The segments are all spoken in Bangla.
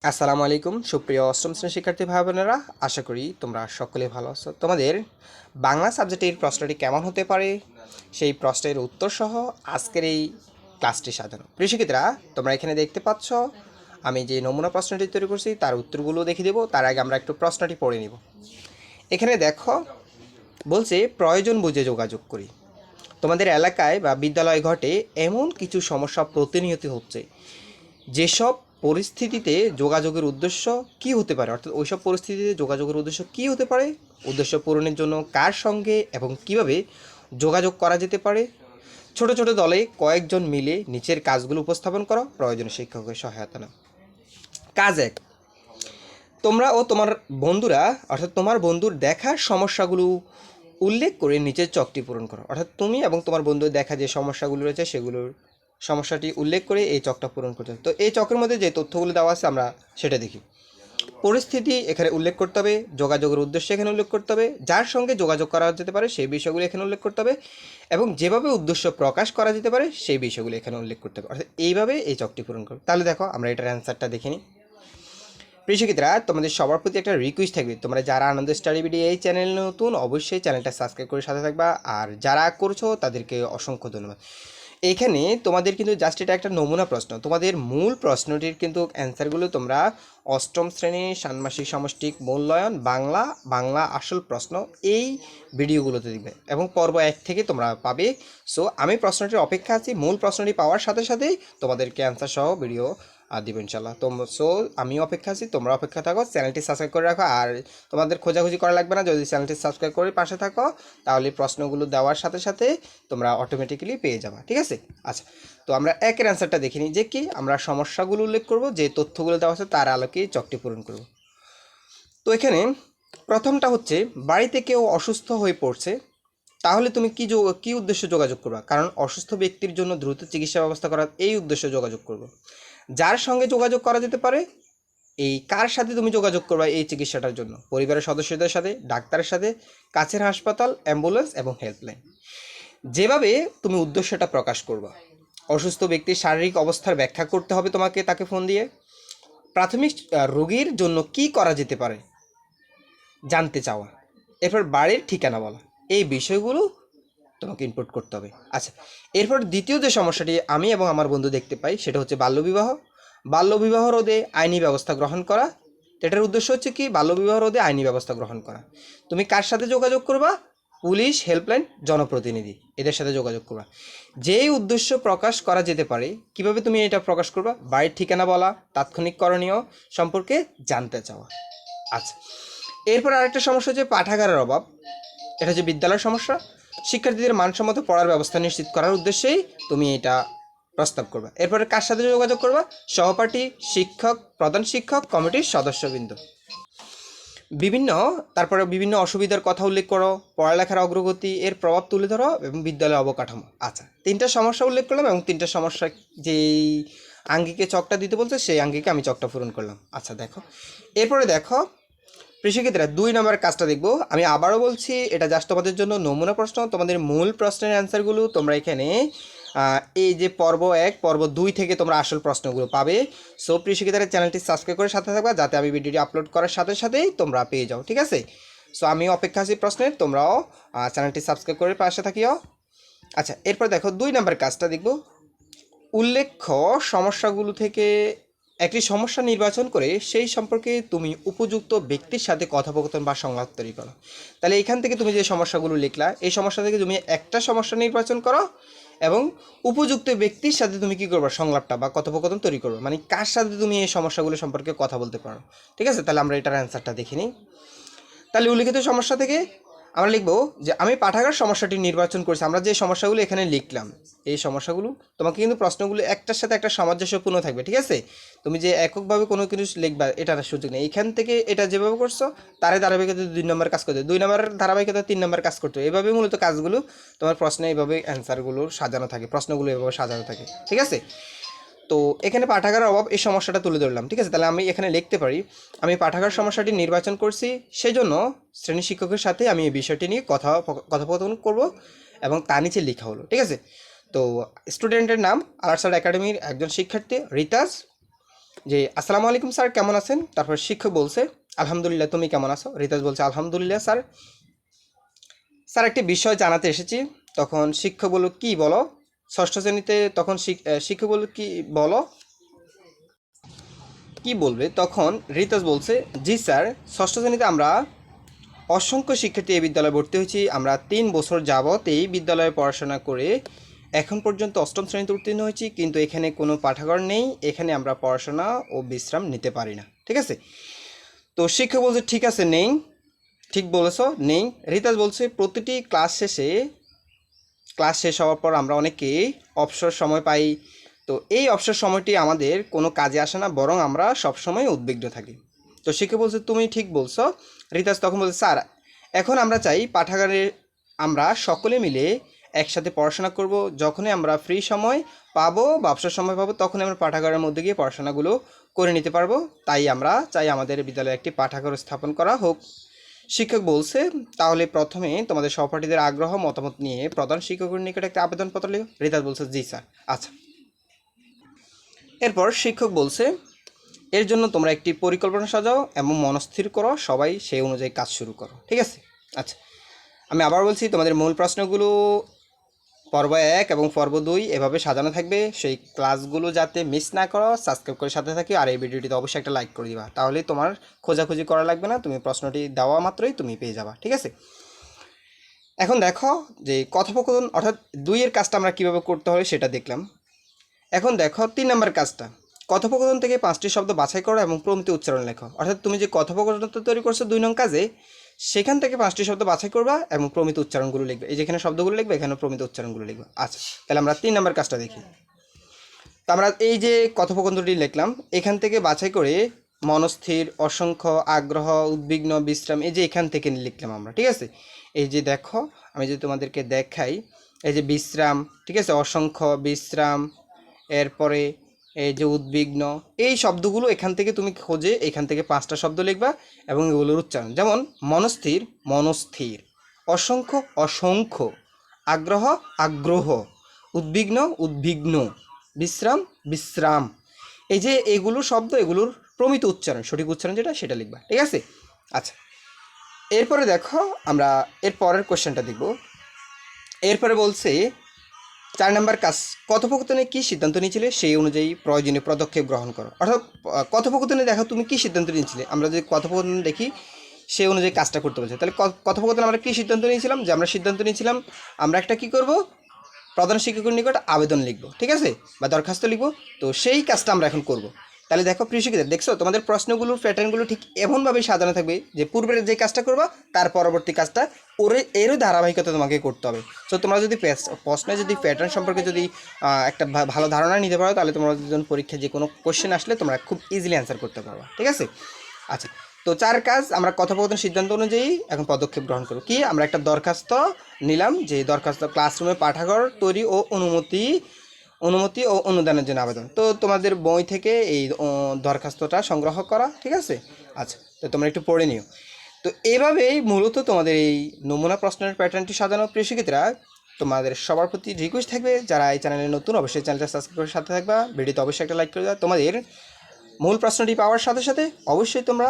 আসসালামু আলাইকুম সুপ্রিয় অষ্টম শ্রেণীর শিক্ষার্থী ভাই বোনেরা, আশা করি তোমরা সকলে ভালো আছো। তোমাদের বাংলা সাবজেক্টের প্রশ্নটি কেমন হতে পারে সেই প্রশ্নের উত্তর সহ আজকের এই ক্লাসটি সাজানো। প্রিয় শিক্ষার্থীরা, তোমরা এখানে দেখতে পাচ্ছ আমি যে নমুনা প্রশ্নটি তৈরি করছি তার উত্তরগুলো দেখিয়ে দেবো। তার আগে আমরা একটু প্রশ্নটি পড়ে নিব। এখানে দেখো, বলছে প্রয়োজন বুঝে যোগাযোগ করি। তোমাদের এলাকায় বা বিদ্যালয়ে ঘটে এমন কিছু সমস্যা প্রতিনিয়ত হচ্ছে, যেসব পরিস্থিতিতে যোগাযোগের উদ্দেশ্য কী হতে পারে, অর্থাৎ ওইসব পরিস্থিতিতে যোগাযোগের উদ্দেশ্য কী হতে পারে, উদ্দেশ্য পূরণের জন্য কার সঙ্গে এবং কিভাবে যোগাযোগ করা যেতে পারে। ছোট ছোট দলে কয়েকজন মিলে নিচের কাজগুলো উপস্থাপন করো, প্রয়োজনীয় শিক্ষকের সহায়তা নাও। কাজ এক, তোমরা ও তোমার বন্ধুরা, অর্থাৎ তোমার বন্ধুর দেখার সমস্যাগুলো উল্লেখ করে নিচের চকটি পূরণ করো। অর্থাৎ তুমি এবং তোমার বন্ধুর দেখা যে সমস্যাগুলো রয়েছে সেগুলোর সমস্যাটি উল্লেখ করে এই চকটা পূরণ করতে হবে। তো এই চকের মধ্যে যে তথ্যগুলো দেওয়া আছে আমরা সেটা দেখি। পরিস্থিতি এখানে উল্লেখ করতে হবে, যোগাযোগের উদ্দেশ্য এখানে উল্লেখ করতে হবে, যার সঙ্গে যোগাযোগ করা যেতে পারে সেই বিষয়গুলো এখানে উল্লেখ করতে হবে, এবং যেভাবে উদ্দেশ্য প্রকাশ করা যেতে পারে সেই বিষয়গুলো এখানে উল্লেখ করতে হবে। অর্থাৎ এইভাবে এই চকটি পূরণ করবে। তাহলে দেখো আমরা এটার অ্যান্সারটা দেখে নিই। প্রিয় শিক্ষিতরা, তোমাদের সবার প্রতি একটা রিকোয়েস্ট থাকবে, তোমরা যারা আনন্দ স্টাডি ভিডিও এই চ্যানেল নতুন অবশ্যই চ্যানেলটা সাবস্ক্রাইব করে সাথে থাকবা, আর যারা করছো তাদেরকে অসংখ্য ধন্যবাদ। এখানে তোমাদের কিন্তু জাস্ট এটা একটা নমুনা প্রশ্ন, তোমাদের মূল প্রশ্নটির কিন্তু অ্যান্সারগুলো তোমরা অষ্টম শ্রেণীর ষান্মাসিক সমষ্টিক মূল্যায়ন বাংলা বাংলা আসল প্রশ্ন এই ভিডিওগুলোতে দিবে এবং পর্ব 1 থেকে তোমরা পাবে। সো আমি প্রশ্নটির অপেক্ষা আছি, মূল প্রশ্নটি পাওয়ার সাথে সাথেই তোমাদেরকে অ্যান্সার সহ ভিডিও দিব ইনশাল্লাহ। তো সো আমিও অপেক্ষা আছি, তোমরা অপেক্ষা থাকো, চ্যানেলটি সাবস্ক্রাইব করে রাখো। আর তোমাদের খোঁজাখুঁজি করা লাগবে না, যদি চ্যানেলটি সাবস্ক্রাইব করে পাশে থাকো তাহলে প্রশ্নগুলো দেওয়ার সাথে সাথে তোমরা অটোমেটিক্যালি পেয়ে যাবা। ঠিক আছে? আচ্ছা, তো আমরা একের অ্যান্সারটা দেখে নিই যে কি আমরা সমস্যাগুলো উল্লেখ করব, যে তথ্যগুলো দেওয়া আছে তার আলোকে চকটি পূরণ করব। তো এখানে প্রথমটা হচ্ছে, বাড়িতে কেউ অসুস্থ হয়ে পড়ছে, তাহলে তুমি কি উদ্দেশ্যে যোগাযোগ করবা? কারণ অসুস্থ ব্যক্তির জন্য দ্রুত চিকিৎসা ব্যবস্থা করার এই উদ্দেশ্যে যোগাযোগ করবো। যার সঙ্গে যোগাযোগ করা যেতে পারে, এই কার সাথে তুমি যোগাযোগ করবা এই চিকিৎসাটার জন্য? পরিবারের সদস্যদের সাথে, ডাক্তারের সাথে, কাছের হাসপাতাল, অ্যাম্বুলেন্স এবং হেল্পলাইন। যেভাবে তুমি উদ্দেশ্যটা প্রকাশ করবা, অসুস্থ ব্যক্তির শারীরিক অবস্থার ব্যাখ্যা করতে হবে তোমাকে তাকে ফোন দিয়ে। প্রাথমিক রোগীর জন্য কি করা যেতে পারে জানতে চাওয়া। এরপর বাড়ির ঠিকানা বলা, এই বিষয়গুলো তোমাকে ইনপুট করতে হবে। আচ্ছা, এরপর দ্বিতীয় যে সমস্যাটি আমি এবং আমার বন্ধু দেখতে পাই সেটা হচ্ছে বাল্যবিবাহ। বাল্যবিবাহ রোধে আইনি ব্যবস্থা গ্রহণ করা। এটার উদ্দেশ্য হচ্ছে কি, বাল্যবিবাহ রোধে আইনি ব্যবস্থা গ্রহণ করা। তুমি কার সাথে যোগাযোগ করবা? পুলিশ, হেল্পলাইন, জনপ্রতিনিধি, এদের সাথে যোগাযোগ করবা। যেই উদ্দেশ্য প্রকাশ করা যেতে পারে, কিভাবে তুমি এটা প্রকাশ করবা? বাড়ির ঠিকানা বলা, তাৎক্ষণিক করণীয় সম্পর্কে জানতে চাওয়া। আচ্ছা, এরপর আরেকটা সমস্যা হচ্ছে পাঠাগারের অভাব। এটা হচ্ছে বিদ্যালয়ের সমস্যা। শিক্ষার্থীদের মানসম্মত পড়ার ব্যবস্থা নিশ্চিত করার উদ্দেশ্যেই তুমি এটা প্রস্তাব করবা। এরপরে কার সাথে যোগাযোগ করবা? সহপাঠী, শিক্ষক, প্রধান শিক্ষক, কমিটির সদস্যবৃন্দ। বিভিন্ন তারপরে বিভিন্ন অসুবিধার কথা উল্লেখ করো, পড়ালেখার অগ্রগতি এর প্রভাব তুলে ধরো এবং বিদ্যালয়ের অবকাঠামো। আচ্ছা, তিনটা সমস্যা উল্লেখ করলাম এবং তিনটা সমস্যা যেই আঙ্গিকে চকটা দিতে বলছে সেই আঙ্গিকে আমি চকটা পূরণ করলাম। আচ্ছা দেখো, এরপরে দেখো কৃষিক্ষেত্রে 2 নম্বরের কাজটা দেখবো। আমি আবারও বলছি, এটা জাস্ট তোমাদের জন্য নমুনা প্রশ্ন, তোমাদের মূল প্রশ্নের অ্যান্সারগুলো তোমরা এখানে এই যে পর্ব 1 পর্ব 2 থেকে তোমরা আসল প্রশ্নগুলো পাবে। সো কৃষিক্ষেত্রে চ্যানেলটি সাবস্ক্রাইব করে সাথে থাকবা, যাতে আমি ভিডিওটি আপলোড করার সাথে সাথেই তোমরা পেয়ে যাও। ঠিক আছে? সো আমি অপেক্ষা আছি প্রশ্নের, তোমরাও চ্যানেলটি সাবস্ক্রাইব করে পাশে থাকিও। আচ্ছা, এরপর দেখো 2 নম্বরের কাজটা দেখবো। উল্লেখ্য সমস্যাগুলো থেকে একটি সমস্যা নির্বাচন করে সেই সম্পর্কে তুমি উপযুক্ত ব্যক্তির সাথে কথোপকথন বা সংলাপ তৈরি করো। তাহলে এখান থেকে তুমি যে সমস্যাগুলো লিখলা, এই সমস্যা থেকে তুমি একটা সমস্যা নির্বাচন করো এবং উপযুক্ত ব্যক্তির সাথে তুমি কী করবে? সংলাপটা বা কথোপকথন তৈরি করবে, মানে কার সাথে তুমি এই সমস্যাগুলো সম্পর্কে কথা বলতে পারো। ঠিক আছে? তাহলে আমরা এটার অ্যান্সারটা দেখে নিই। তাহলে উল্লিখিত সমস্যা থেকে আমরা লিখব যে আমি পাঠাগার সমস্যাটি নির্বাচন করেছি। আমরা যে সমস্যাগুলো এখানে লিখলাম, এই সমস্যাগুলো তোমাকে কিন্তু প্রশ্নগুলো একটার সাথে একটা সামঞ্জস্যপূর্ণ থাকবে। ঠিক আছে? তুমি যে এককভাবে কোনো কিছু লিখবা এটার সুযোগ নেই। এইখান থেকে এটা যেভাবে করছো তারে ধারাবাহিকতা 2 নম্বর কাজ করতে, 2 নম্বরের ধারাবাহিকতা 3 নম্বর কাজ করতে, এভাবে মূলত কাজগুলো তোমার প্রশ্নে এইভাবে অ্যান্সারগুলো সাজানো থাকে, প্রশ্নগুলো এভাবে সাজানো থাকে। ঠিক আছে? তো এখানে পাঠাগারের অভাব এই সমস্যাটা তুলে ধরলাম। ঠিক আছে? তাহলে আমি এখানে লিখতে পারি, আমি পাঠাগার সমস্যাটি নির্বাচন করছি, সেই জন্য শ্রেণী শিক্ষকের সাথে আমি এই বিষয়টি নিয়ে কথোপকথন করব এবং তা নিচে লেখা হলো। ঠিক আছে? তো স্টুডেন্টের নাম আলারসাড একাডেমির একজন শিক্ষার্থী রিতাজ, যে আসসালামু আলাইকুম স্যার, কেমন আছেন? তারপর শিক্ষক বলছে আলহামদুলিল্লাহ, তুমি কেমন আছো? রিতাজ বলছে আলহামদুলিল্লাহ স্যার। স্যার একটি বিষয় জানাতে এসেছি। তখন শিক্ষক বলল কি বলো? ষষ্ঠ শ্রেণীতে তখন শিক্ষক বলল কি বলো, কি বলবে? তখন রিতাজ বলছে জি স্যার, ষষ্ঠ শ্রেণীতে আমরা অসংখ্য শিক্ষার্থী এই বিদ্যালয়ে ভর্তি হয়েছি। আমরা 3 বছর যাবৎ এই বিদ্যালয়ে পড়াশোনা করে এখন পর্যন্ত অষ্টম শ্রেণীতে উত্তীর্ণ হয়েছি, কিন্তু এখানে কোনো পাঠাগার নেই, এখানে আমরা পড়াশোনা ও বিশ্রাম নিতে পারি না। ঠিক আছে? তো শিক্ষক বলছে ঠিক আছে, নেই, ঠিক বলেছ, নেই। রিতাজ বলছে প্রতিটি ক্লাস শেষ হওয়ার পর আমরা অনেকেই অবসর সময় পাই। তো এই অবসর সময়টি আমাদের কোনো কাজে আসে না, বরং আমরা সবসময় উদ্বিগ্ন থাকি। তো শিক্ষক বলছে তুমি ঠিক বলছো। রিতাজ তখন বলছে স্যার, এখন আমরা চাই পাঠাগারে আমরা সকলে মিলে একসাথে পড়াশোনা করব। যখনই আমরা ফ্রি সময় পাবো বা অবসর সময় পাবো, তখনই আমরা পাঠাগারের মধ্যে গিয়ে পড়াশোনাগুলো করে নিতে পারবো। তাই আমরা চাই আমাদের বিদ্যালয়ে একটি পাঠাগার স্থাপন করা হোক। শিক্ষক বলছে তাহলে প্রথমে তোমাদের সহপাঠীদের আগ্রহ মতামত নিয়ে প্রধান শিক্ষকের নিকট একটা আবেদনপত্র লিখো। রিতাজ বলছে জি স্যার। আচ্ছা, এরপর শিক্ষক বলছে এর জন্য তোমরা একটি পরিকল্পনা সাজাও এবং মনস্থির করো, সবাই সেই অনুযায়ী কাজ শুরু করো। ঠিক আছে? আচ্ছা, আমি আবার বলছি, তোমাদের মূল প্রশ্নগুলো পর্ব 1 এবং পর্ব 2 এভাবে সাজানো থাকবে। সেই ক্লাসগুলো যাতে মিস না করো, সাবস্ক্রাইব করে সাথে থাকি। আর এই ভিডিওটিতে অবশ্যই একটা লাইক করে দিবা, তাহলেই তোমার খোঁজাখুঁজি করা লাগবে না, তুমি প্রশ্নটি দেওয়া মাত্রই তুমি পেয়ে যাবা। ঠিক আছে? এখন দেখো যে কথোপকথন অর্থাৎ 2 কাজটা আমরা কীভাবে করতে হবে সেটা দেখলাম। এখন দেখো 3 নম্বর কাজটা, কথোপকথন থেকে 5টি শব্দ বাছাই করো এবং প্রমিত উচ্চারণ লেখো। অর্থাৎ তুমি যে কথোপকথনটা তৈরি করছো 2 নং কাজে, সেখান থেকে 5টি শব্দ বাছাই করবা এবং প্রমিত উচ্চারণগুলো লিখবে। এই যেখানে শব্দগুলো লিখবে, এখানে প্রমিত উচ্চারণগুলো লিখবে। আচ্ছা, তাহলে আমরা 3 নম্বর কাজটা দেখি। তো আমরা এই যে কথোপকথনটি লিখলাম, এখান থেকে বাছাই করে মনস্থির, অসংখ্য, আগ্রহ, উদ্বিগ্ন, বিশ্রাম, এই যে এখান থেকে লিখলাম আমরা। ঠিক আছে? এই যে দেখো, আমি যদি তোমাদেরকে দেখাই, এই যে বিশ্রাম, ঠিক আছে, অসংখ্য, বিশ্রাম, এরপরে এই যে উদ্বিগ্ন, এই শব্দগুলো এখান থেকে তুমি খোঁজে এখান থেকে 5টা শব্দ লিখবা এবং এগুলোর উচ্চারণ, যেমন মনস্থির, মনস্থির, অসংখ্য, অসংখ্য, আগ্রহ, আগ্রহ, উদ্বিগ্ন, উদ্বিগ্ন, বিশ্রাম, বিশ্রাম। এই যে এগুলো শব্দ, এগুলোর প্রমিত উচ্চারণ, সঠিক উচ্চারণ যেটা সেটা লিখবা। ঠিক আছে? আচ্ছা, এরপরে দেখো আমরা এর পরের কোশ্চেনটা দেখব। এরপরে বলছে 4 নম্বর কাজ, কথোপকথনে কী সিদ্ধান্ত নিয়েছিলে সেই অনুযায়ী প্রয়োজনীয় পদক্ষেপ গ্রহণ করো। অর্থাৎ কথোপকথনে দেখো তুমি কী সিদ্ধান্ত নিয়েছিলে, আমরা যদি কথোপকথন দেখি সেই অনুযায়ী কাজটা করতে বলছে। তাহলে কথোপকথনে আমরা কী সিদ্ধান্ত নিয়েছিলাম? যে আমরা সিদ্ধান্ত নিয়েছিলাম আমরা একটা কী করব, প্রধান শিক্ষকের নিকট আবেদন লিখব। ঠিক আছে? বা দরখাস্ত লিখব। তো সেই কাজটা আমরা এখন করব। তাহলে দেখো প্রিয় শিক্ষার্থী, দেখছো তোমাদের প্রশ্নগুলোর প্যাটার্নগুলো ঠিক এমনভাবেই সাজানো থাকবে যে পূর্বের যে কাজটা করবা তার পরবর্তী কাজটা এরও ধারাবাহিকতা তোমাকে করতে হবে। সো তোমরা যদি প্রশ্নে যদি প্যাটার্ন সম্পর্কে যদি একটা ভালো ধারণা নিতে পারো, তাহলে তোমরা যখন পরীক্ষায় যে কোনো কোশ্চেন আসলে তোমরা খুব ইজিলি অ্যান্সার করতে পারবা। ঠিক আছে? আচ্ছা, তো 4 কাজ আমরা কথোপকথন সিদ্ধান্ত অনুযায়ী এখন পদক্ষেপ গ্রহণ করব। কি, আমরা একটা দরখাস্ত নিলাম, যে দরখাস্ত ক্লাসরুমে পাঠাগার তৈরি ও অনুমতি ও অনুদানের জন্য আবেদন। তো তোমাদের বই থেকে এই দরখাস্তটা সংগ্রহ করা। ঠিক আছে? আচ্ছা, তো তোমরা একটু পড়ে নিও। তো এভাবেই মূলত তোমাদের এই নমুনা প্রশ্নের প্যাটার্নটি সাজানো। প্রিয় শিক্ষার্থীরা, তোমাদের সবার প্রতি রিকোয়েস্ট থাকবে, যারা এই চ্যানেলে নতুন অবশ্যই চ্যানেলটা সাবস্ক্রাইব করে সাথে থাকবা, ভিডিওতে অবশ্যই একটা লাইক করে দেওয়া। তোমাদের মূল প্রশ্নটি পাওয়ার সাথে সাথে অবশ্যই তোমরা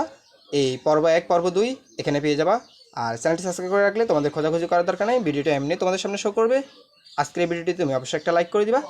এই পর্ব 1 পর্ব 2 এখানে পেয়ে যাবা। আর চ্যানেলটি সাবস্ক্রাইব করে রাখলে তোমাদের খোঁজাখুঁজি করার দরকার নেই, ভিডিওটা এমনি তোমাদের সামনে শো করবে। আজকের এই ভিডিওটি তুমি অবশ্যই একটা লাইক করে দিবা।